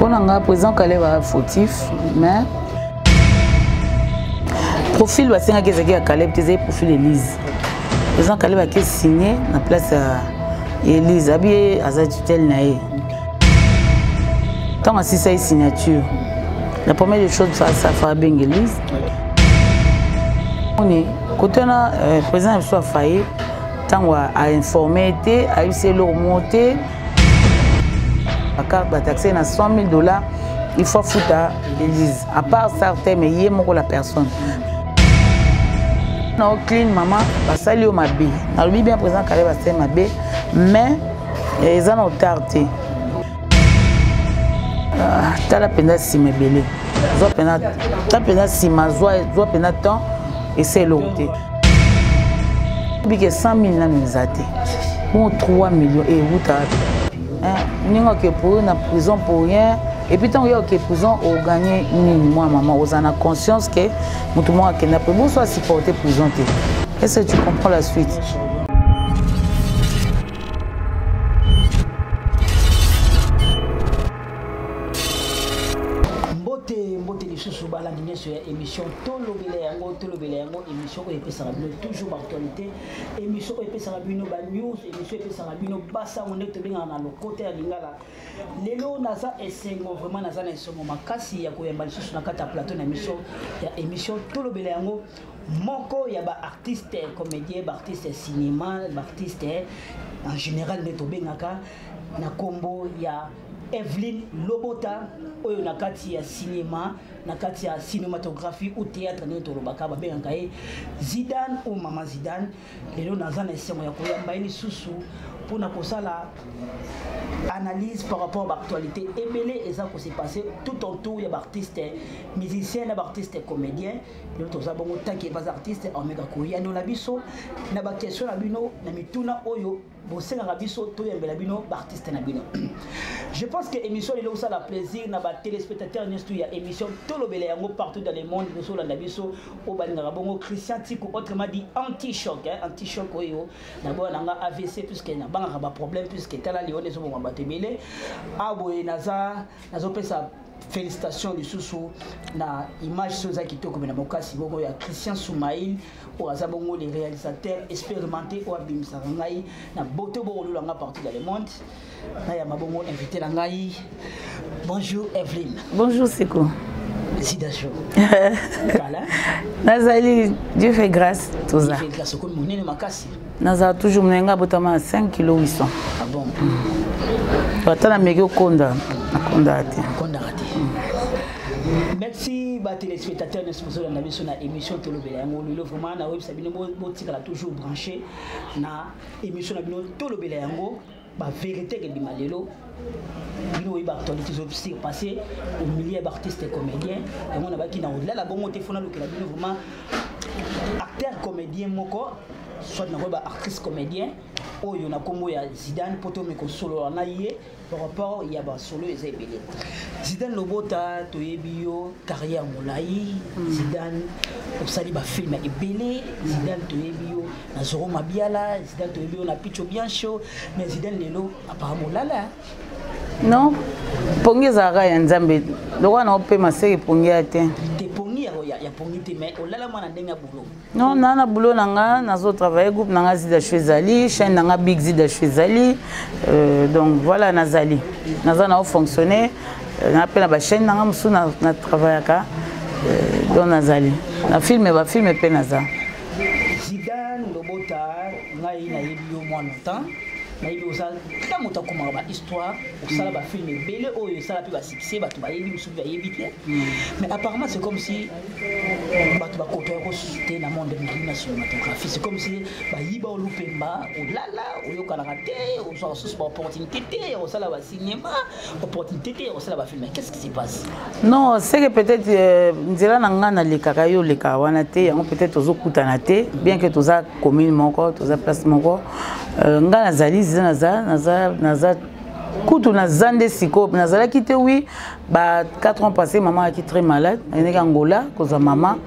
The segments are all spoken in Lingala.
Pour le président Caleb est fautif, mais le profil de Caleb est profil Élise. Le président Caleb a signé à la place d'Élise. Il a été tutelle. Tant que c'est une signature, la première des choses, ça fera bien Élise. Quand le président a failli, tant a informé, a essayé de remonter. La carte va taxer à $100 000, il faut foutre à Élise. À part ça, mais il y a la personne. Non, clean maman, va saluer ma bé. Alors, bien présent, qu'elle va saluer ma bé, mais ils ont tardé. T'as la peine si mes bélés. T'as peine si ma joie, t'as peine temps, et c'est l'autre. Il y a 100 000 ans, nous avons 3 millions et vous nous sommes pour une prison pour rien. Et puis, tant que nous sommes en prison, on gagne moi, maman. On a conscience que nous sommes soit supporter prison. Est-ce que tu comprends la suite? Sur émission émission toujours d'actualité, émission news, émission bassa on est dans le côté à lingala. Lelo naza esengo vraiment naza na esengo makasi ya koyamba lisusu na kata plateau na émission tolobele yango moko ya ba artiste comédien, ba artiste cinéma, ba artiste en général neto bengaka na kombo ya Evelyne Lobota oyo nakati ya cinéma nakati ya cinématographie ou théâtre neto lobaka ba bengaka Zidane ou Maman Zidane lelo naza na esengo ya koyamba lisusu pour na kosala analyse par rapport à l'actualité ebele et ça s'est passé tout autour ya artiste musicien na artiste comédien nous tous avons tanki pas artiste en mega koya no la biso na ba question na bino na mituna oyo bosenga biso to yembela bino artiste na bino. Je pense que émission lelo ça la plaisir na ba téléspectateurs nestu ya émission tolobele yango partout dans le monde boso la biso o balinga bongo Christian Tiku autrement dit anti-choc anti-choc oyo na bo na AVC puisque na banga ba problème puisque tala lione zo mo batebele aboye nazo pesa félicitations du sous na image soza kitoko na mokasi bongo ya Christian Soumaïl ou azabongo les réalisateurs expérimentés au abimisa ngai na boto bongo langa partout dans le monde na ya mabongo invité la ngai. Bonjour Evelyne. Bonjour Seko. Félicitations. Nazali, Dieu fait grâce tout ça. Dieu fait grâce comme monene makasi. Naza toujours menga botama 5 kg 800. Ah bon. Batala mego konda ate. Merci les téléspectateurs de sponsor na biso na émission tolobela yango lelo vraiment na website bino botikala toujours branché na émission na bino tolobela yango ba vérité que bimalelo bino ba actualité qui passé au milieu d'artistes et comédiens et on a baki na au-delà la bonne téléphone que la bino vraiment acteur comédien moko soit na ba artiste comédien oyo na kombo ya Zidane poto meko solo na yé par rapport il y a ba solo et zebele Zidane Lobota toyebi yo carrière molai Zidane osali ba film ebele Zidane toyebi yo na Zoro Mabiala Zidane toyebi yo na Picho Biancho mais Zidane lelo apparemment lala non pongi zara ya nzambe lokwa na ope maseke pongi ate ya pongi te mais olala mwana ndenga boulot non nana boulot nanga nazo travailler groupe nanga Zida Chezali chaîne nanga Big Zida Chezali donc voilà nazali nazana fonctionner na appelle ba chaîne nanga musu na travailler ka donc nazali na film pe naza Zidane Lobota ngai na yebi yo mwana temps na yebi osala ta moto komaka ba histoire osala ba film ebele oyo osala pe ba succès bato ba yebi musu ba yebi te mais apparemment c'est comme si bato ba koto ko susciter na monde de la cinématographie c'est comme si ba yiba olupemba olala oyoka na raté osala sous ba opportunité te osala ba cinéma opportunité te osala ba film qu'est-ce qui se passe? Non c'est que peut-être nzela na ngana le kakayo le kawana te yango peut-être ozokutana te bien que toza commune moko toza place moko ngana zali naza kutu nazande siko nazala kité oui ba 4 ans passés maman qui très malade elle est Angola cause maman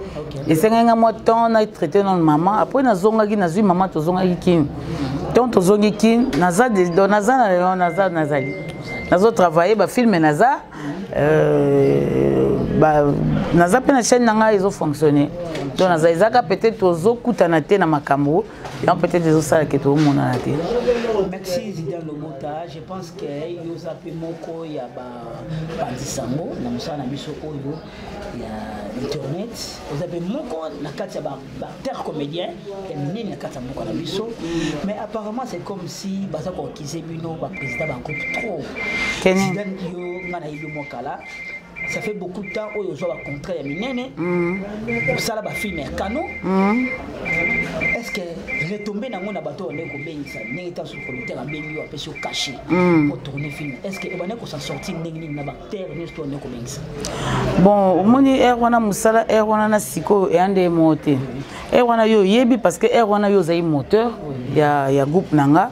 et c'est un mois de temps on a traité non maman après nazonga ki nazui maman tozonga ki donc tozongi ki nazali nazo travailler ba film naza naza pe na chaîne nanga ils ont fonctionné donc naza ezaka peut-être tozo kutana te na makambo et peut-être ils ont ça que tout le monde a été. Merci Zidane Lomota, je pense que yoza pe moko ya ba disango na musana biso oyo ya internet vous avez moko na kati ya ba acteur comédien et nini na kati ya moko na biso mais apparemment c'est comme si baza ko kiser bino ba président ba groupe trop Zidane yo ngana yibo mokala. Ça fait beaucoup de temps où ils ont un contrat minene. Ça là, film est canon. Est-ce que retomber dans mon abattoir on est comme ça, n'est pas sur le terrain bien mieux, après sur caché pour tourner film. Est-ce que on est qu'on s'en sortir n'est na bactère n'est pas comme ça. Bon, moni erwana musala erwana na siko et ande moté. Erwana yo yebi parce que erwana yo zai moteur ya groupe nanga.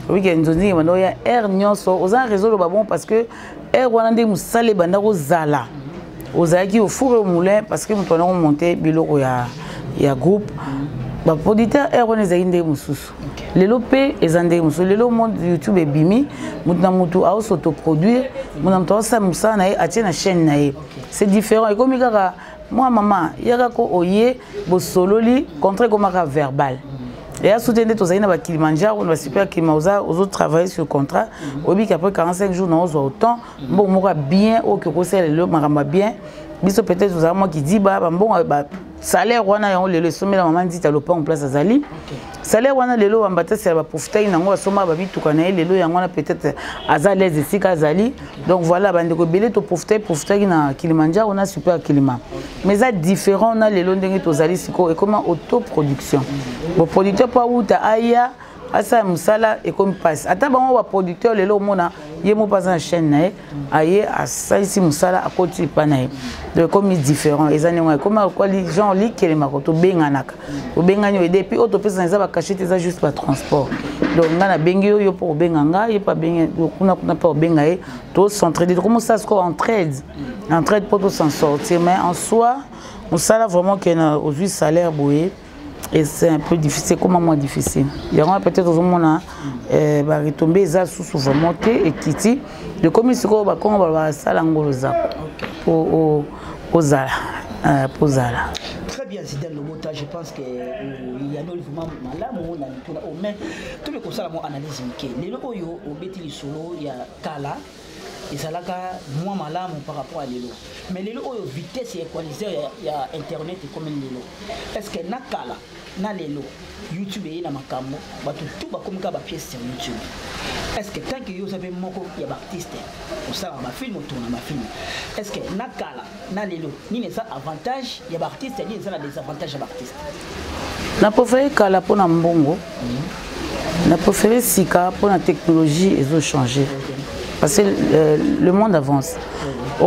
Oui que nzoni bando ya er nyonso oza réseau le babon parce que erwana nde musale banda ko zala. Ozaki au four au moulin parce que nous avons monté biloko ya groupe. Ba producteur erwana zainde mususu. Lelo pe ezande mususu lelo monde YouTube e bimi mutna mutu a s'autoproduire mutna mutu sa musa na atie na chaîne na ye. C'est différent et comme kaka moi maman yaka ko oye bo sololi contre comme ka verbal. Et à soutenir tous les Kilimanjaro, on va super Kilimanjaro, aux autres travailler sur le contrat. Au bout qu'après 45 jours, on a autant. Bon, on va bien, au que c'est le maramba bien. Biso peut-être vous avez moi qui dit bah bon salaire on a le sommet la maman dit à l'open en place à Zali. Salaire on a le lot en bataille c'est va profiter na ngo soma ba bitu kana le lot yango na peut-être azalez ici ka Zali. Donc voilà bande ko belé to profiter na Kilimanjaro on a super Kilima. Mais ça différent on a le lot ndenge to Zali siko et comment autoproduction. Bon producteur pas ou ta aya asa musala et comme passe. Ata bango ba producteur le lot mona yemo pas en chaîne na aye asa ici musala à côté panaye. De comme différent les années comme quoi les gens li que les makoto benganaka. O bengani et depuis auto pesa na za cacher ça juste pas transport. Donc ngana bengi yo pour benganga y pas bengi kuna pas bengaye to s'entraider comment ça se entraide pour tout s'en sortir mais en soi musala vraiment que aux 8 salaires boyé. Et c'est un peu difficile, comment moins difficile. Il y aura peut-être au moment va retomber ça sous vraiment et Kiti. De comme il se trouve à quand on va salangoloza pour Zala. Très bien, Zidane Lomota, je pense que il y a vraiment malade on a mais tout le conseil mon analyse que les locaux au beti solo il y a Kala et ça là moins malade par rapport à l'élo mais l'élo vitesse équalisée il y a internet et comme l'élo est-ce que na Kala na l'élo YouTube et na makambo ba tout ba comme ka ba pièce sur YouTube est-ce que tant que yo savez moko ya ba artiste on ça ba film tourne ma film est-ce que na Kala na l'élo ni ça avantage ya ba artiste ni ça des avantages ya ba artiste na préféré Kala pour na mbongo na préféré Sika pour la technologie ils ont changé. Parce que le monde avance. Na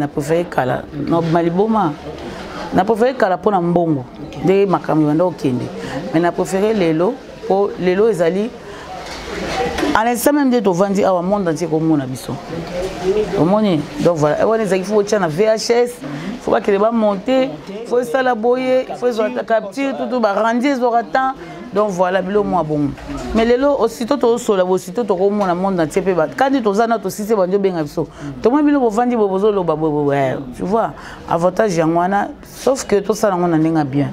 préféré Kala. Na Maliboma. Na préféré Kala pour Mbongo. De makambo banda okende. Mais na préféré Lelo pour Lelo ezali. À l'instant même de vendre à monde entier comme mon abisso. Omoni. Donc voilà. Et on est il faut tirer na VHS. Faut pas que les bas monter. Faut ça la boyer. Faut ça capture tout ba rendir oratant. Donc voilà, bilo moi bon. Mais lelo aussitôt to sola aussitôt to ko mona monde entier pe ba. Quand to zana to sise banjo benga biso. To moi bilo vandi bozo lo ba tu vois, avantage yangwana sauf que tout ça ngona ndinga bien.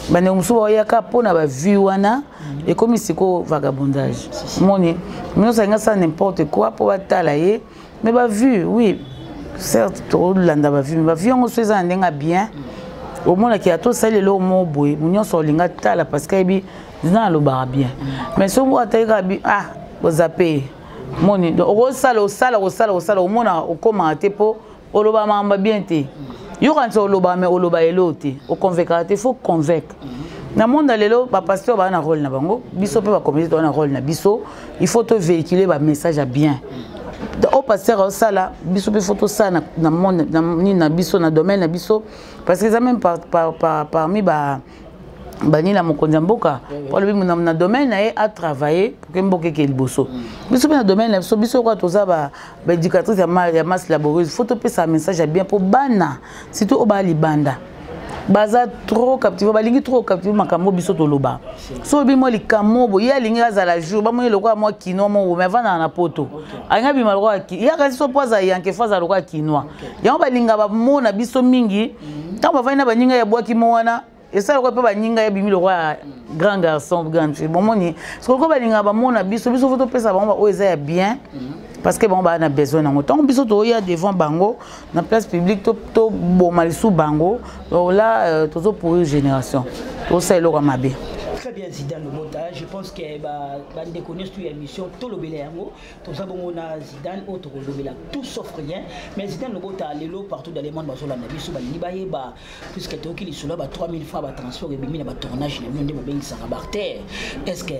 Bane musuba yaka pona ba vue wana et comme siko vagabondage. Moni, mais ça nga ça n'importe quoi pour batalaye, mais ba vue oui. Certes to landa ba vue, ba vue on se za ndinga bien. Au moins qui a tout ça le mo boy, munyo so linga tala parce que bi dans le bar bien mais si on voit ah vous appelez moni donc au sala au mona au commenter pour au loba mamba bien té yo quand au loba mais au loba eloté au convaincre il faut convaincre na monde lelo ba pasteur ba na rôle na bango biso pe ba communauté na rôle na biso il faut te véhiculer ba message à bien au pasteur au sala biso pe photo ça na monde na biso na domaine na biso parce que ça même parmi ba bani la mokonza mboka pour le na domaine à travailler pour que mboka ke liboso biso na domaine la biso quoi toza ba éducatrice ya masse laborieuse faut te passer un message bien pour bana surtout au ba libanda baza trop captivé balingi trop captivé makambo biso toloba so bimo likamo bo ya lingi azala jour ba moye lokwa moi kino mo mais vana na poto anga bima lokwa ki ya kasi so poza yanke faza lokwa kinwa yango balinga ba mona biso mingi tant ba vana baninga ya bwaki mo wana et ça lokwa pe baninga ya bimi lokwa grand garçon grand fille bon moni so lokwa balinga ba mona biso photo pesa ba o eza ya bien parce que bon bah on a besoin d'un autant biso to ya devant bango na place publique to bon malisou bango donc là toujours pour une génération tout ça est là comme bien. Très bien Zidane Lobota, je pense que bande connaissent toute émission tout le béléango tout ça bon on a Zidane autre le tout sauf rien mais Zidane Lobota lelo partout dans le monde bazola na biso ba libaye ba puisque to ki lisolo ba 3000 francs ba transfert et bimi na ba tournage na bino ba bengi sa barter est-ce que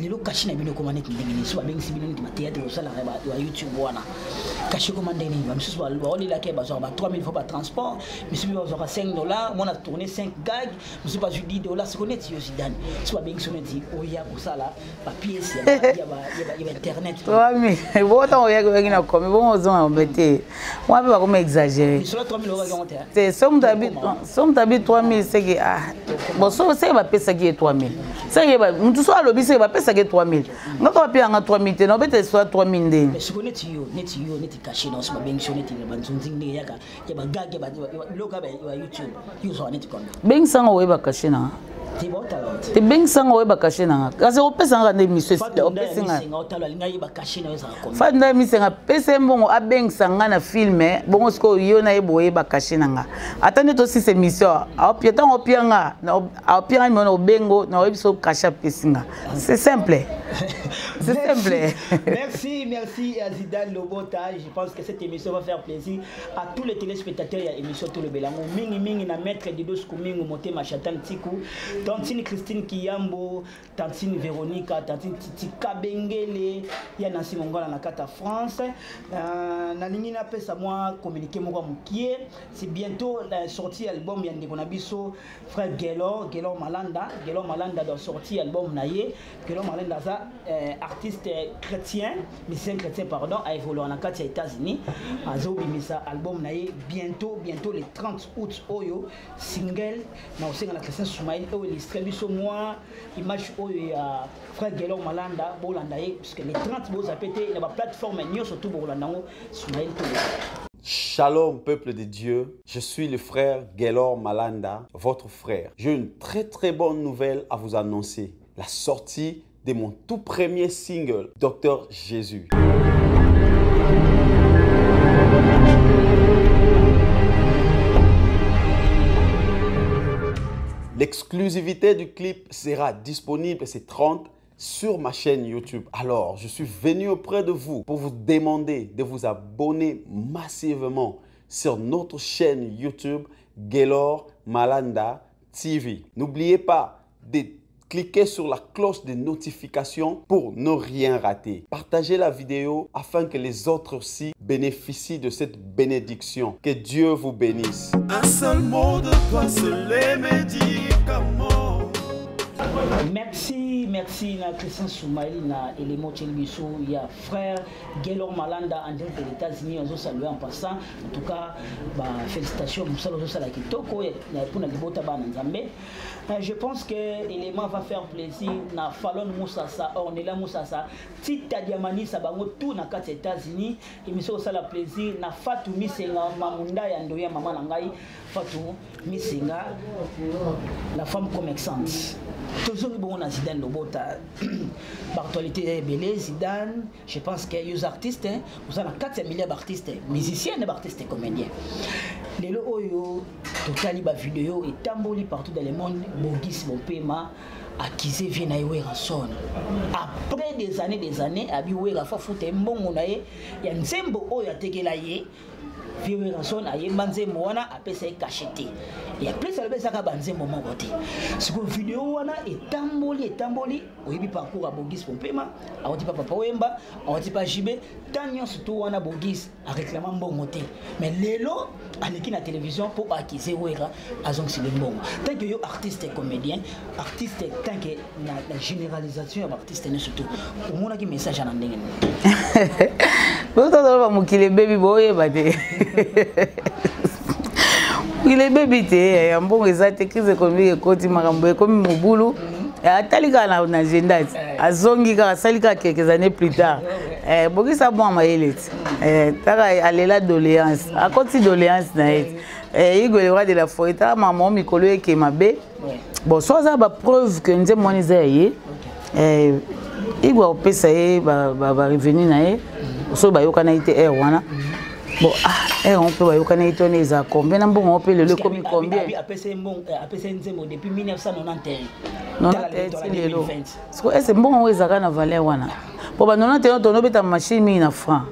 lelo kashi na bino comment ndenge ni so ba bengi si bino ni ba théâtre so la ba YouTube wana kashi comment ndenge ni ba miso ba oli la ke ba zo ba 3000 francs ba transport miso ba zo $5 on a tourné 5 gags miso ba $10 c'est connaître Zidane soit bien que dit oya pour ça là papier c'est il y a internet toi mais bon tant oya que na comme bon ozon embêté moi pas comme exagérer sur 3000 € c'est somme d'habitude 3000 c'est que ah bon ça c'est va payer ça qui est 3000 c'est que ba tout soit lobby c'est va payer ça qui est 3000 ngako payer en 3000 te no bete soit 3000 ndé mais ce connaît yo net caché dans ce bien sur net ba nzunzi ndé yaka ya ba gag ba loka ba YouTube yo so net comme ben ça on va cacher na te beng sanga oye bakache nanga kasi opesanga nde miso opesinga fanda misenga pese mbongo abengsanga na filme bongo siko yo na ye boye bakache nanga ata nde tosise mission aopietanga opianga aopianga mona obengo na oyebiso kache apesinga c'est simple. C'est simple. Merci à Zidane Lobota. Je pense que cette émission va faire plaisir à tous les téléspectateurs. Il y a l'émission Tout le Bélango. Mingi na maître Dido Skumingo Moté Machatan Tiku, Tantine Christine Kiyambo, Tantine Véronica, Tantine Titi Kabengele, il y a Nancy Mongola na Kata France. Na lingi na pesa moi communiquer moi mukie. C'est bientôt la sortie album Yandi Konabiso frère Gelor Malanda doit sortir album naie. Gelor Malanda ça artiste chrétien, musicien chrétien pardon, a évolué en Akatia États-Unis. Azo bimisa album naie bientôt le 30 août oyo single na osenga na Christian Soumaïl o illustré biso moi image oyo ya frère Gelor Malanda bolanda ye parce que les 30 beaux apété na ba plateforme nyo surtout bolanda ngo Soumaïl tout. Shalom peuple de Dieu, je suis le frère Gelor Malanda, votre frère. J'ai une très bonne nouvelle à vous annoncer. La sortie de mon tout premier single, Docteur Jésus. L'exclusivité du clip sera disponible ces 30 sur ma chaîne YouTube. Alors, je suis venu auprès de vous pour vous demander de vous abonner massivement sur notre chaîne YouTube Gelor Malanda TV. N'oubliez pas de cliquez sur la cloche de notification pour ne rien rater. Partagez la vidéo afin que les autres aussi bénéficient de cette bénédiction. Que Dieu vous bénisse. Un seul mot de toi, c'est les médicaments. Merci na Christian Soumaïl na élément Tchelbiso, il y a frère Gelor Malanda en direct des États-Unis, on salué en passant. En tout cas, félicitations pour ça, la kitoko pour la libota ba nzambe. Je pense que l'élément va faire plaisir na Fallon Moussassa, Ornella Moussassa, Tita Diamani Sabango tout na quatre États-Unis, émission ça la plaisir na Fatou Misenga Mamunda ya Ndoya maman nangai Fatou Misenga la femme commerçante. Toujours bon on a Zidane Lobota. L'actualité belé Zidane, je pense qu'il y a des artistes, vous avez 4 milliards d'artistes, musiciens et artistes comédiens. Les loyo totali ba vidéo et tamboli partout dans le monde, Bogis Bopema akizé vient à son. Après des années, abi wera fa fute mbongo na ye, ya nzembo oyo atekela ye. Vieux rason a yemanze moana apesa cacheté et après ça le ça ka banze moment côté ce que vidéo wana etamboli oyebi parcours à Bogis Pompema a oti papa Wemba a oti pa JB tanyo surtout wana Bogis a réclamant mbongo te mais lelo aleki na télévision pour acquiser wera azong si le mbongo tant que yo artiste et comédien artiste tant que la généralisation de artiste ne surtout au monde qui message na ndenge Vous avez mukile baby boy bade. il est bébé té mbongo ezate crise économique ekoti makambo ekomi mobulu atalika na agenda azongi ka salika quelques années plus tard bokisa bon mayele taka alela doléance akoti doléance na et Igo le roi de la forêt maman mikolo eke mabe bon so za ba preuve que nze moni za ye Igo opesa ye ba revenu na ye so ba yokana ite wana bon on peut voir qu'on est étonné ça combien d'ambons on peut le combien apesa nzembo depuis 1991 non c'est bon on est à na valeur wana pour ba 91 to no beta machine 1000 francs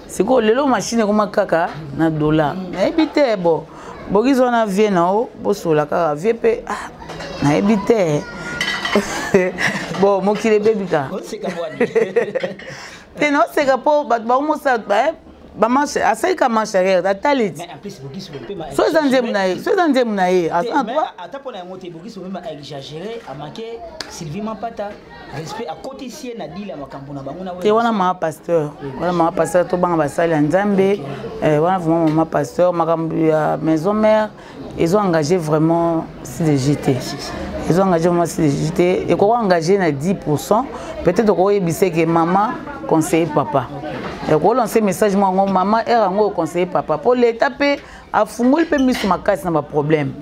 c'est quoi le machine comme kaka na dollar mais bité bon bogizo na vie na o bosola kaka vie pe na ebité bon mo kile bebika c'est kabwani te no c'est kapo ba mo sa ba marche assez comme marche arrière datali mais en plus bogizo pe ma so zanze munaye ata pona ngote bogizo même exagéré a marqué Sylvie Mapata respect à côté ici na dila makambo na bango na we wana ma pasteur to banga basali nzambe wana vraiment ma pasteur makambo ya maison mère ils ont engagé vraiment CDJT ils ont engagé vraiment CDJT et quoi engagé na 10% peut-être qu'on ebisé que maman conseiller papa et qu'on lance message moi maman est en conseiller papa pour l'état pe a fumul pe misu makasi na ba problème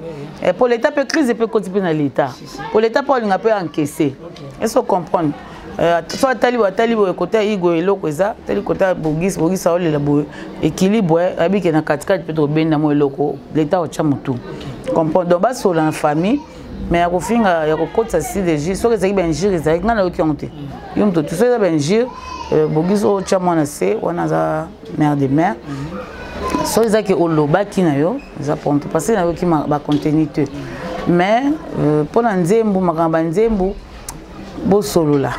et pour l'état pe crise peut continuer dans l'état pour l'état pour on peut encaisser est-ce que comprendre soit tali côté Igo eloko eza tali côté bogis ça ole la bo équilibre abiki na katikati peut benda mo eloko l'état ocha mutu comprendre donc ba sur la famille mais ya kofinga ya kokotsa CDJ so que ça ben jire ça ngana okionte yum to so ça ben jire bogis ocha mona se wana za mère de mère so ça que oloba kina yo za ponte passer na yo ki ba continuité mais pour nzembu makamba nzembu Bosolola.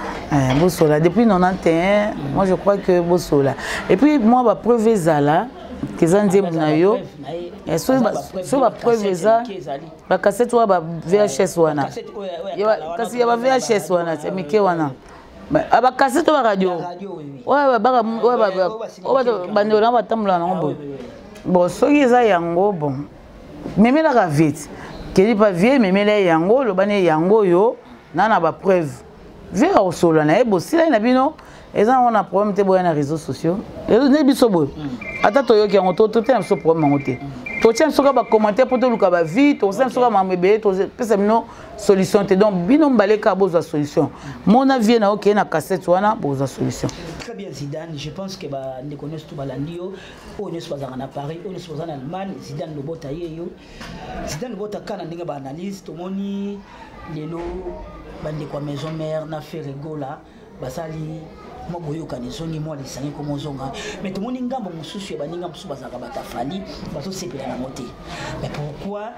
Bosolola. Depuis 91, moi je crois que Bosolola. Et puis moi, ma preuve là, que ça nous dit, soit ma preuve ça, la cassette ou la VHS wana. Il y a VHS wana, c'est Mickey wana. La cassette ou la radio. Ouais, bandola va tambla non bon. Bon, ce qui est yango bon. Mais la vite. Qui dit pas vieux, mais la yango, le bané yango yo, nana ba preuve. Vers au sol na ebo sila na bino eza on a problème te boya na réseaux sociaux ne biso boy ata to yoki en to te na so problème ngote to tient soka ba commentaire pour to luka ba vie to tient soka ma mebe to pesa bino solution te donc bino mbaleka boza solution mon avis na OK na cassette wana boza solution. Très bien Zidane, je pense que ba ne connaissent tout balandio on est soit en Paris on est soit en Allemagne Zidane le bota yeyo Zidane le bota kana ndinga ba analyse to moni lelo bande kwa maison mère na fait rigola basali mo boyoka ni zongi mo lisangi ko mozonga mais tout moni ngambo mususu ya baninga mususu bazaka batafali bato sepela na moté mais pourquoi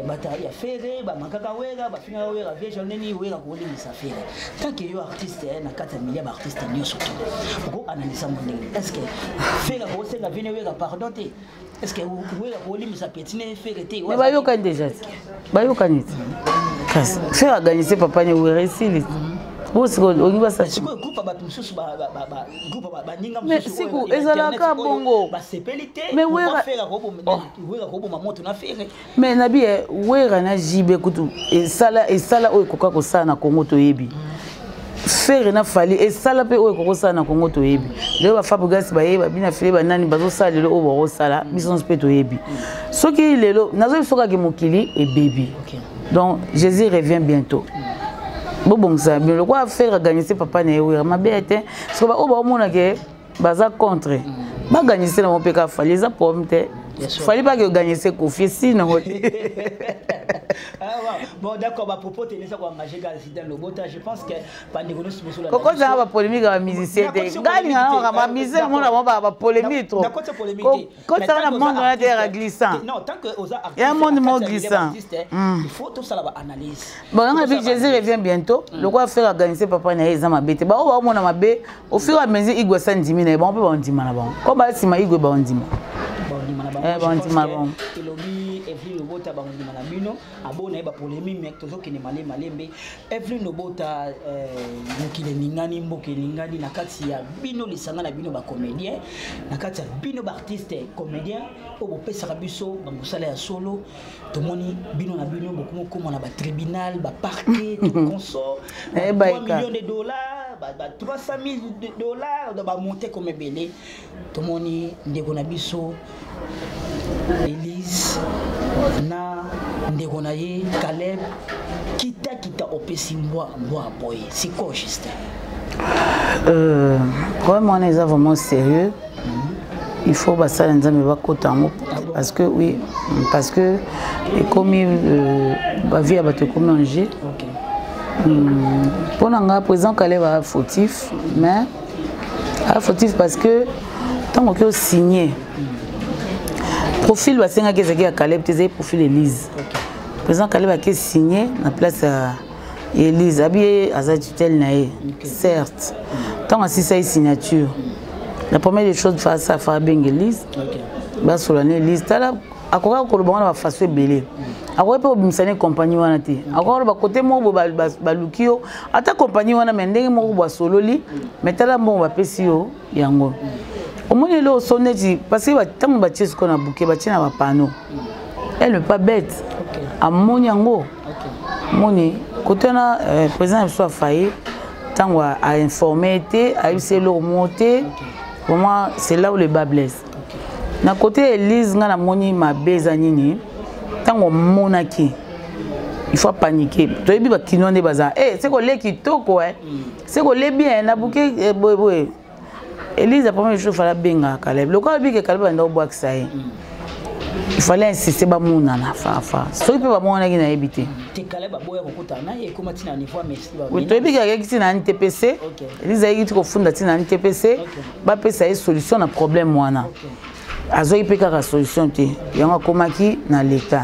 batari ya ferre ba makaka wega ba finga wega veja neni wega ko limi sa ferre tant que yo artiste na 4 millions d'artistes ni surtout ko analyser mon ndenge est-ce que ferre ko senga vine wega pardon te est-ce que wega ko limi sa petine ferre te mais bayoka déjà bayoka nit faire à gagner c'est papa ne réussit bon c'est on va ça c'est quoi groupe ba mususu ba groupe ba ninga mususu mais c'est quoi ezalaka bongo ba sepelité mais wera faire ko wera ko mamoto na faire mais nabi wera na jibe kutu et sala o koka ko sana na Congo to yebi faire na fali et sala pe o ko sana na Congo to yebi le ba Fabregas ba yeba bina fili ba nani bazo sala le o ba sala bison pe to yebi soki lelo nazo soka ke mokili et baby donc Jésus revient bientôt. Bon ça, mais le quoi faire gagner c'est papa né oui, ma bête parce que au ba mona ke baza contre. Ba gagner c'est mon peka fallait ça pour me fallait pas que gagner c'est confier sinon. Bon d'accord, à propos de ça qu'on engager Zidane Lobota, je pense que Pandégono se pose la question. Quand ça va polémique avec musicien, gagne on va miser mon va polémique trop. D'accord, c'est polémique. Quand ça le monde va être glissant. Non, tant que aux artistes. Il y a un monde glissant. Il faut tout ça la analyse. Bon, on a vu Jésus revient bientôt. Le quoi faire organiser papa na eza mabete. Ba o mona mabe, au fur et à mesure Igwe sandimi na bon peut ba ndima na bon. Ko ba sima Igwe ba ndima. Et Evelyn Lobota bangima na bino abona ba polémique mais toujours qui ne malembe Evelyn Lobota mokile ningani mboke ningani na kati ya bino lisanga na bino ba comédien na kati ya bino ba artiste comédien o bo pesa biso ba musala ya solo to moni bino na bino bokumo comme na ba tribunal ba parquet to consort 3 millions de dollars ba 300,000 dollars de ba monter comme belé to moni ndeko na biso Elise na ndeko na ye Caleb kita opesi mbwa boy c'est quoi juste vraiment on est vraiment sérieux. Il faut que ça nous va cotango parce que oui parce que comme la vie a battu comme un jeu. Pour nous présent Caleb va fautif mais parce que tant qu'on signé profil basenga kezaki ya Caleb tezai profil Elise. Présent Caleb a signé na place à Elise abi aza tutelle nae. Certes. Tant que ça signature. La première des choses face à faire bien Elise. Ba solane Elise tala akoka ko lobanga ba faso belé. Akoka pe obimsane compagnie wana te. Akoka ba côté mo ba lukio ata compagnie wana mendenge mo ba sololi metala mo ba pesio yango. Au moins, il est sonné parce que tant que bâtisse qu'on a bouqué, bâtisse n'a pas panneau. Elle n'est pas bête. À mon yango, moni, quand on a président soit failli, tant qu'on a informé, a eu ses lots montés, vraiment c'est là où le bas blesse. Na côté Elise, on a moni ma bezanini, tant qu'on monaki, il faut paniquer. Tu as vu que qui n'ont des bazar. Eh, c'est qu'on les qui toque quoi. C'est qu'on les bien, na bouqué, Elise, la première chose, il fallait bien Caleb. Le cas que Caleb a boire ça. Il fallait insister sur mon ana fa. So il peut pas mon ana qui n'a habité. Caleb a boire beaucoup d'ana et comment tu n'as ni fois mais. Oui, tu as vu qu'il y a qui n'a NTPC. Elise a dit qu'il faut fonder na NTPC. Ba pesa solution na problème moi na. Azo il peut qu'à solution té. Il y a comment qui na l'état.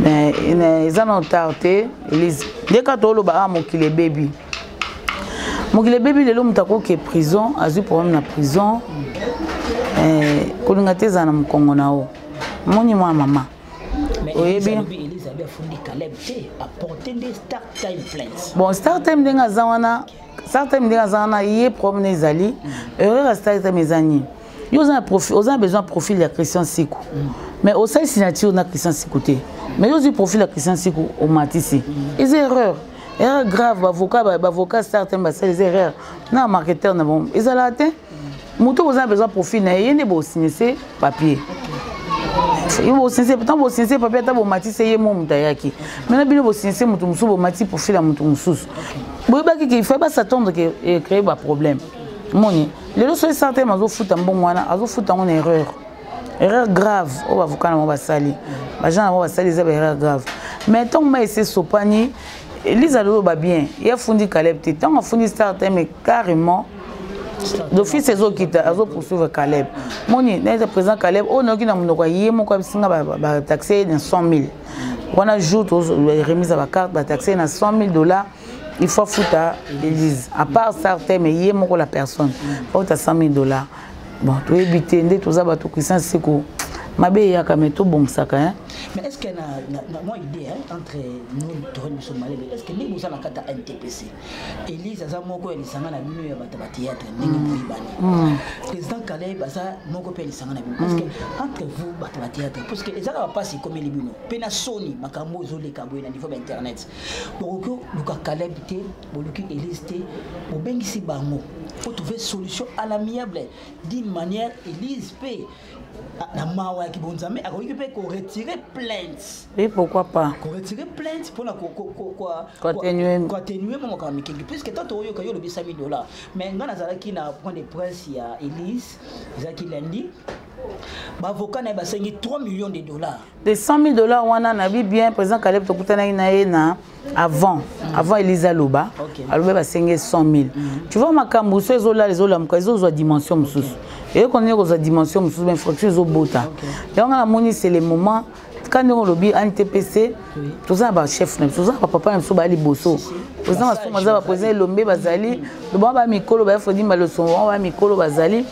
Mais ils en ont tardé. Elise, dès que tu as le ba mon qui les baby. Mon bébé de l'homme tako que prison, a eu problème na prison. Kolingate za na Congo nao. Moni moi maman. Mais Elise a fondé Caleb apporter des start time plans. Bon, start time denga zawana, yé problème ezali. Heureux start time ezani. Yo za profil, on besoin profil de Christian Sikou. Mais au sein signature na Christian Sikou té. Mais yo profil de Christian Sikou au Matisi. Ils erreur. Erreur grave, avocat certains les erreurs. Non, marketeur, non, ils ont atteint. Moutou, vous avez besoin de profil, il y a des signer papier. Il faut signer, pourtant, vous signer papier, vous mati, c'est mon moutayaki. Maintenant, vous signer, vous mati, profil à moutou. Vous voyez qu'il ne faut pas s'attendre à créer un problème. Moni, les autres certains, ils ont foutu un bon moyen, ils ont foutu une erreur. Erreur grave, on va vous calmer, on va salir. Les gens vont salir, c'est une erreur grave. Mais tant que moi, c'est Sopani. Elise a bien, il a fondé Caleb. Tant qu'on a fondé Start Time, mais carrément, l'office c'est eux qui ont poursuivi Caleb. Moni, n'est présent Caleb, on a qui n'a pas eu mon coefficient taxé de 100 000. On ajoute les remises à la carte, taxé de 100 000 $. Il faut foutre à Elise. À part Start Time, il y a mon la personne. Il faut foutre à 100 000 $. Bon, tu es évité, tout ça, tout Christian Sikou. Ma belle, il y a quand même tout bon ça quand même. Mais est-ce qu'il y a une idée entre nous et les Somaliens? Est-ce que nous sommes en NTPC? Elise, ça moko elle s'en a la minute à théâtre, président Caleb, ça moko elle s'en a la minute. Parce que entre vous battre théâtre, parce que ça va passer comme les bino. Pena Sony, makambo zole kabo na niveau internet. Donc le Caleb té, le Elise té, au bengisi bango. Faut trouver solution à l'amiable d'une manière Elise paie. La mawa qui bon jamais a retirer plainte. Et pourquoi pas? Retirer plainte pour la continuer mon cas puisque tant que yo le 100 000 $. Mais ngana zalaki na point de presse il y a Elise zaki lundi. Avocat na basengi 3 millions de $. De 100 000 $, wana na bi bien président Caleb tokutana na avant Elisa Loba. Aloba basengi 100 000. Tu vois makambo so ezola mukazo dimension mususu. Et qu'on est aux dimensions mususu ben fracture bota. Et on a moni c'est le moment quand on lobby NTPC tout ça ba chef tout ça papa so ba li bosso. Président Maza président Lombe bazali, le ba mikolo ba fodi maloso ba mikolo bazali.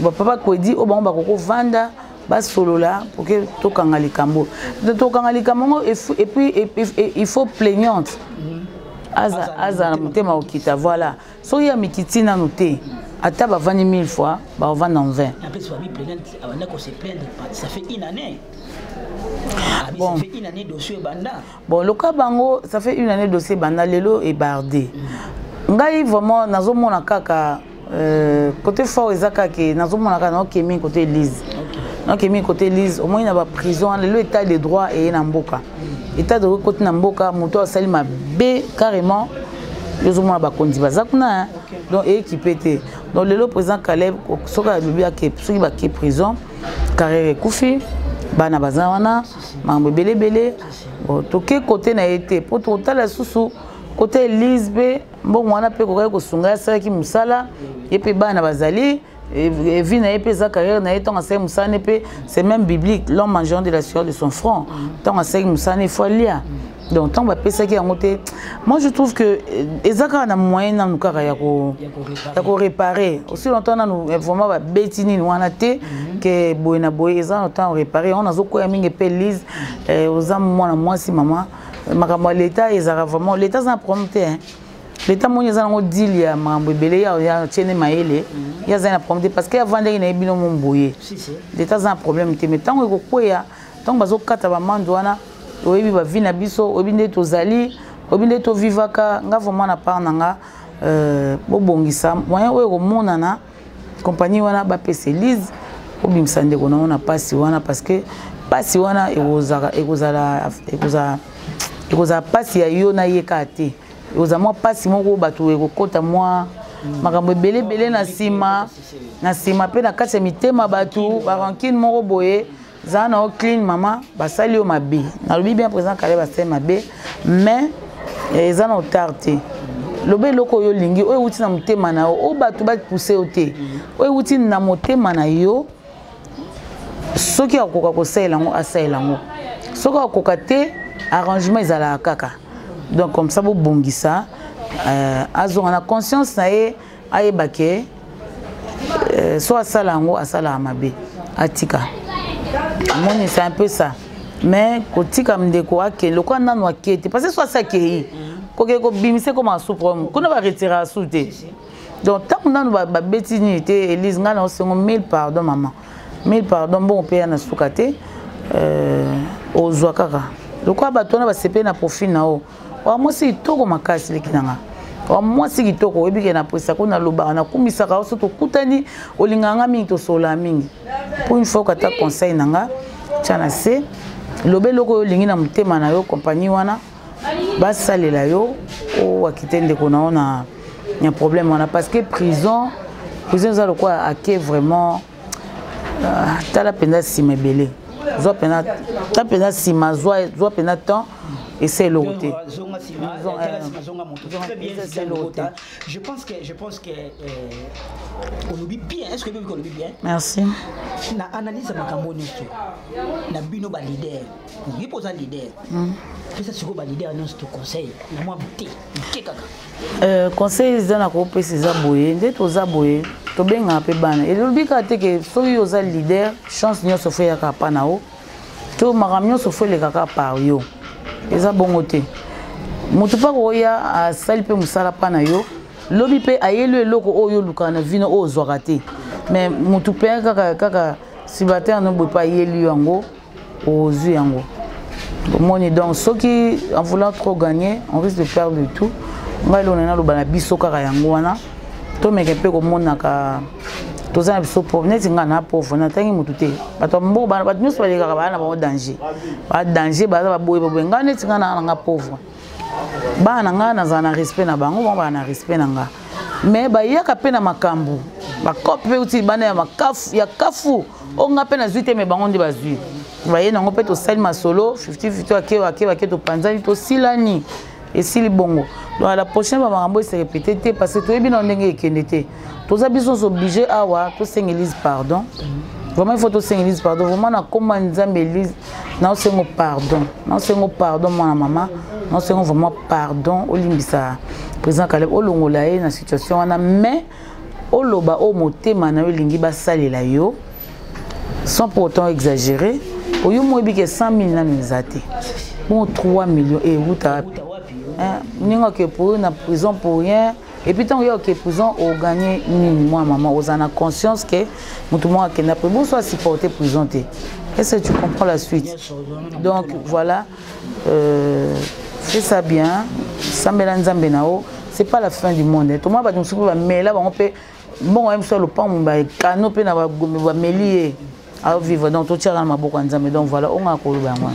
Papa ko dit o ba koko vanda bas solo là pour que to kangali kambo to kangali kambo et puis il faut plaignante aza na mutema okita voilà so ya mikiti na noté ata ba 20 000 fois ba vendre en 20 après soit mi plaignante avant qu'on se plaindre ça fait une année. Bon. Ça fait une année dossier banda. Bon, le cas bango, ça fait une année dossier banda, lelo est bardé. Ngai vraiment nazo mona kaka côté fort ezaka ke nazo mona kaka na kemi côté Lise. Na kemi côté Lise, au moins na ba prison, lelo état de droit et na mboka. État de droit côté na mboka, moto asali ma B carrément. Yozo mona ba kondi bazakuna donc équipé té. Donc lelo président Caleb soka bibia ke soki ba ke prison, carré kufi. Bana bazawana mambo belé bon toke côté na été pour totala susu côté Lisbe bon mwana pe ko ko sunga sa ki musala et puis bana bazali et vie na pe za carrière na eton asa musane pe c'est même biblique l'homme mangeant de la sueur de son front tant asa musane faut lire donc tant ba pesa ki yangote moi je trouve que ezaka na moyen na nukaka ya ko réparer aussi longtemps na nous vraiment ba betini wana te que boyena boy ezana temps réparer on azo ko ya mingi pe Lise aux am mwana mwasi mama makambo l'état ezaka vraiment l'état ça problème te hein l'état mo ezana ngo deal ya mambo belé ya tiene maele ya zana problème parce que avant ndenge na bino momboye l'état ça problème te mais tant ko koya tant bazo kata ba mando wana oyebi ba vina biso obinde tozali obinde to vivaka nga vraiment na part nanga bobongisa moyen oyo komonana compagnie wana ba PC Lise obimisa ndeko na pasi wana parce que pasi wana ekoza pasi ya yo na yeka te ekoza mwa pasi moko bato ekokota mwa makambo belé na sima pe na kati ya mitema bato ba rancune moko boye zana o clean mama basali yo mabe na lobi bien président Caleb basali mabe mais zana o tarte lobe loko yo lingi o wuti na mutema na o bato ba pousser o te o wuti na mutema na yo soki akoka ko saela ngo asaela ngo soki akoka te arrangement ezala kaka donc comme ça bo bongisa azonga na conscience na ye ayebake so asala ngo asala mabe atika. C'est un peu ça. Mais quand tu as dit que le quoi n'a pas été parce que soit ça qui est quand tu bimise comme un souffre qu'on va retirer à souter. Donc tant qu'on a nos bêtises Elise ngana aussi 1000 pardon maman 1000 pardon bon père na soukate aux ouakara. Le quoi batona va seper na profit na o. Moi c'est toko makasi likinanga. Moi c'est kitoko ebi ke na presa ko na loba na kumisa ka so to kutani olinganga mingi to sola mingi. Pour une fois que tu as conseil nanga tchana se lobe loko lingi na mutema na yo compagnie wana basalela yo o akitende ko na un problème wana parce que prison za le quoi ake vraiment tala penda sima belé zo pena ta penda sima zo pena temps et c'est l'autre. Je pense que on oublie bien. Est-ce que vous oublie bien? Merci. Na analyse ma cambone na bino ba leader. Il pose un leader. Qu'est-ce que c'est ba leader non ce conseil? Na moi buté. Kaka. Conseil za na ko pesa za boye, nde to za boye. To benga pe bana. Et lobi ka te ke so yo za leader, chance nyo so fe ya ka pa na o. To maramyo so fe le kaka par yo. Eza bongo te mutu pa koya asali pe musala pa na yo lobi pe ayelo eloko oyo luka na vino o zwaka te mais mutu pe kaka sibater no boy pa yeli yango ozu yango moni donc soki en voulant trop gagner on risque de perdre le tout ngai lo na loba na biso kaka yango wana to meke pe ko mona ka toza na biso pauvre neti nga na pauvre na tangi mutu te bato mbo bana bato nyonso balekaka bana ba danger ba danger baza ba boye nga neti nga na nga pauvre bana nga na na respect na bango ba na respect na nga mais ba yaka pe na makambu ba kope uti bana ya makafu ya kafu o nga pe na zuite me bango ndi bazui ba yena ngo pe to sali masolo 50-50 ake to panzani to silani et sili bongo donc la prochaine ba mambo se répéter parce que to ebi na ndenge ekende te tous les sont obligés à avoir tous ces églises pardon. Vraiment il faut tous ces églises pardon. Vraiment na comment nzambe église na c'est mon pardon. Na c'est mon pardon mon maman. Na c'est vraiment pardon au limbisa. Président Caleb au longolae na situation wana mais au loba au motema na lingi ba salela yo. sans pour autant exagérer. Au lieu de que 100 000 n'amizate, bon 3 millions et où t'as, n'importe que pour une prison pour rien. Et puis tant que prison au gagner moi maman, aux en a conscience que tout le monde qui n'a pas besoin soit supporter prison. Est-ce que tu comprends la suite? Donc voilà, fais ça bien, ça mélange benao. C'est pas la fin du monde. Tout le monde va nous soulever, mais là on peut bon même sur le pan on va canopé na va mêler à vivre donc tout tient dans ma boca donc voilà on a quoi moi.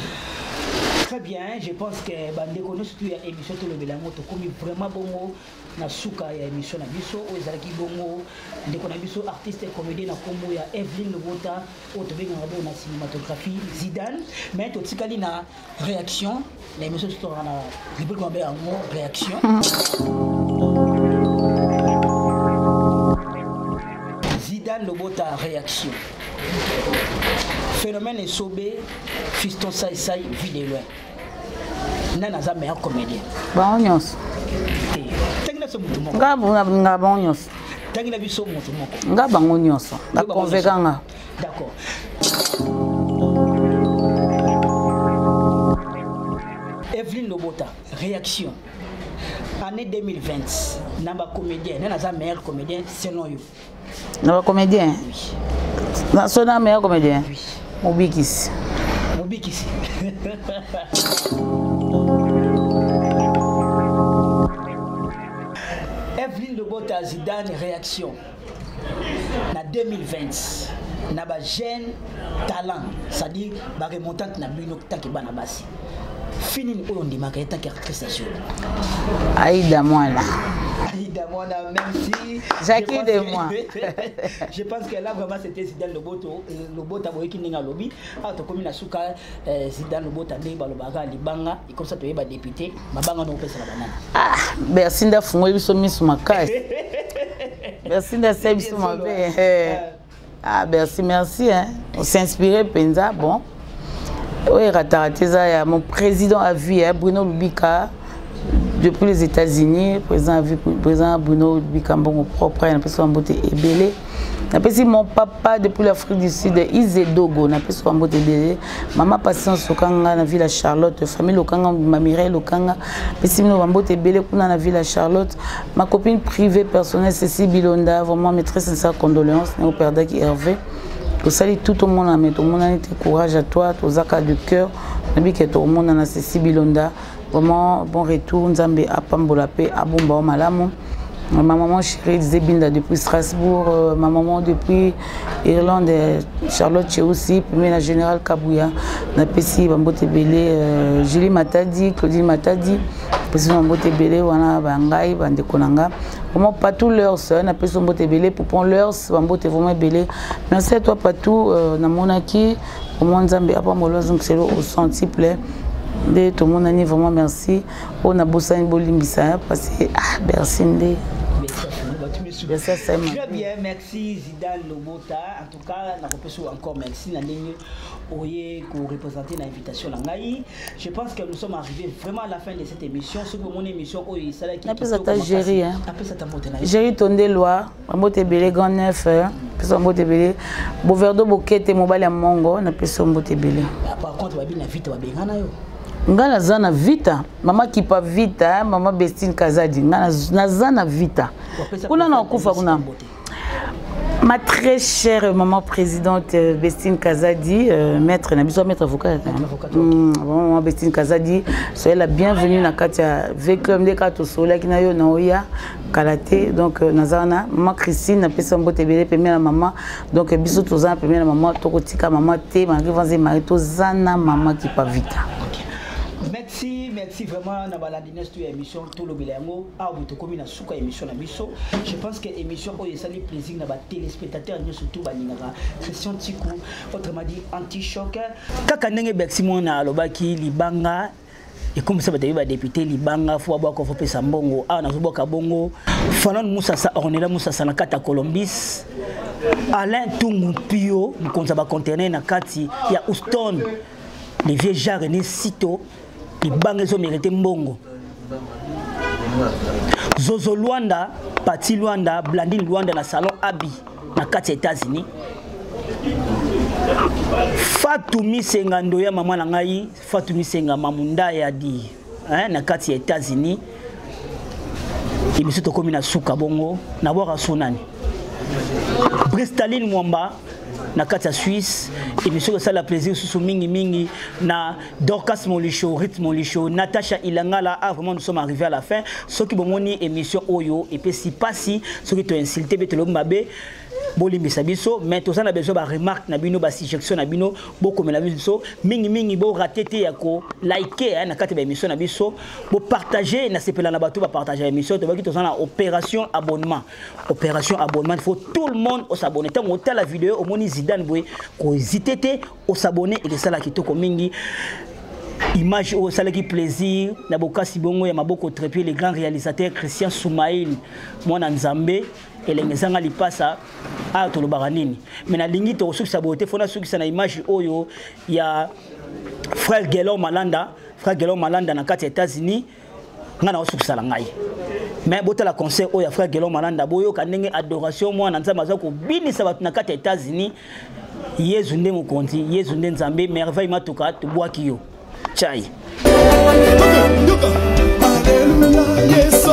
Très bien, je pense que bandeko nous surtout ya émission to le belango to comme vraiment bongo na suka ya émission na biso o ezalaki bongo ndeko na biso artiste et comédien na kombo ya Evelyne Lobota o to benga ngabo na cinématographie Zidane mais to tikali na réaction la émission to na rubrique ngombe en mot réaction Zidane Lobota réaction. Phénomène est sobé, fiston Sai vit de loin. Nana za meilleur comédien. Bon nyos. Tengina so mutu moko. Nga bon nyos. Tengina biso mutu moko. Nga bango nyos. La convaincanga. D'accord. Evelyne Lobota, réaction. Année 2020, naba comédien, nana za meilleur comédien selon you. Naba comédien. Oui. Na sona meilleur comédien. Oui. Mobikis. Mobikis. Evelyne Lobota Zidane réaction. Na 2020, na ba jeune talent, c'est-à-dire ba remontante na bino tanki bana basi. Fini oyo ndimaka tanki actrice. Aïda Mwana. Aïda Mwana, même si Jackie de moi. Je pense que là vraiment c'était Zidane Lobota boyeki ninga lobby. Ah to komi na suka Zidane Lobota ndé balobaka libanga et comme ça to yeba député mabanga no pesa la banana. Ah, merci nda fungo biso misu makasi. Merci nda se biso mabe. Ah merci hein. On s'est inspiré penza bon. Oui, Ratarateza, mon président à vie, Bruno Lubika, depuis les États-Unis, président Bruno Lubika, mon propre, il a pu son beauté ébélé. Il mon papa depuis l'Afrique du Sud, Izedogo, il a pu son beauté ébélé. Maman patience au Kanga, dans la ville à Charlotte, famille au Kanga, ma Mireille au Kanga, puis mon beauté ébélé dans la ville à Charlotte. Ma copine privée personnelle, Cécile Bilonda, vraiment mes très sincères condoléances, au père d'Aki Hervé. Je salue tout le monde, mais tout le monde a été courage à toi, tous les accords du cœur. Je dis que tout le monde a Cécile Bilonda. Vraiment, bon retour, Nzambe Apambolapé, Abumba Malamu. Ma maman chérie Zébinda depuis Strasbourg, ma maman depuis Irlande, Charlotte chez aussi, puis la générale Kabouya, Napesi, Bambote Belé, Julie Matadi, Claudine Matadi, puis Bambote Belé, Wana Bangaï, Bandekonanga. Vraiment pas tous leurs soeurs, Napesi Bambote Belé, pour prendre leurs, Bambote vraiment Belé. Merci à toi, Patou, Namonaki, au monde Zambé, Apambolos, donc c'est au centuple. De tout le monde a vraiment merci. On a bossé une bolimbisa parce que merci. Très bien, merci Zidane Lobota. En tout cas, encore merci pour représenter l'invitation. Je pense que nous sommes arrivés vraiment à la fin de cette émission. C'est mon émission. Géry Tondé Loire, Mbote Belé Grand Neuf, Mbote Belé, Boverdo Bokete Mobile à Mongo, on appelle ça Mbote Belé. Par contre, on va bien vite, on va bien gagner. Ngana zana vita, maman qui pas vita, maman Bestine Kazadi, ngana zana vita. Kuna na kufa kuna. Ma très chère maman présidente Bestine Kazadi, maître Nabiso, maître avocat. Maman Bestine Kazadi, soyez la bienvenue na Katia Veklum de Kato Soleil qui na yo na oya karaté donc nazana maman Christine na pesa mbote belé première maman donc biso tozana première maman tokotika maman te malgré vanze mari tozana maman qui pas vita. Merci vraiment na balandines tu émission tout le bilango a vous comme na suka émission na biso. Je pense que émission o yesali plaisir na ba téléspectateurs nous surtout ba ningaka Christian Tikou autrement dit anti-choc kaka ndenge Bercy mona alobaki libanga et comme ça ba député libanga faut ba ko faut pesa mbongo a na zoboka bongo Fanon Moussassa Ornella Moussassa na kata Colombis Alain Tungu Pio mkonza ba conteneur na kati ya Houston les vieux jarres ni sito les banques ont mérité mbongo. Zozo Luanda, Pati Luanda, Blandine Luanda na salon Abi na 4 États-Unis. Fatou Misenga ndoya mama na ngai, Fatou Misenga mamunda ya di, na kati ya États-Unis. Émission to komi na suka bongo na bora sunani. Bristaline Mwamba na kati ya Suisse, émission ça la plaisir sous mingi na Dorcas Molicho, Rythme Molicho, Natacha Ilangala. Ah vraiment nous sommes arrivés à la fin. Ceux qui bomoni émission Oyo et puis si pas si ceux qui t'ont insulté beto lombabe bolimi sabiso mais tous on a besoin de remarque na bino ba suggestion na bino boko mela biso mingi bo rater ya ko liker na kati ba émission na biso bo partager na sepela na bato ba partager émission to ba ki tous na opération abonnement il faut tout le monde s'abonner tant on la vidéo au moni Zidane boy ko hésiter au s'abonner et de ça la kitoko mingi image au salaki plaisir na bokasi bongo ya maboko trépied les grands réalisateurs Christian Soumaïl mwana Nzambe et les ngezanga lipasa a to lobaranini mais na lingi to sukisa bote fona sukisa na image oyo ya frère Gelon Malanda na kati ya États-Unis ngana osukisa la ngai mais bota la concert oyo ya frère Gelon Malanda boyo kanenge adoration mwana Nzambe azako binisa batu na kati ya États-Unis Yezu nde mokonzi Yezu nde Nzambe merveille matuka to bwaki yo chai Alléluia, yes,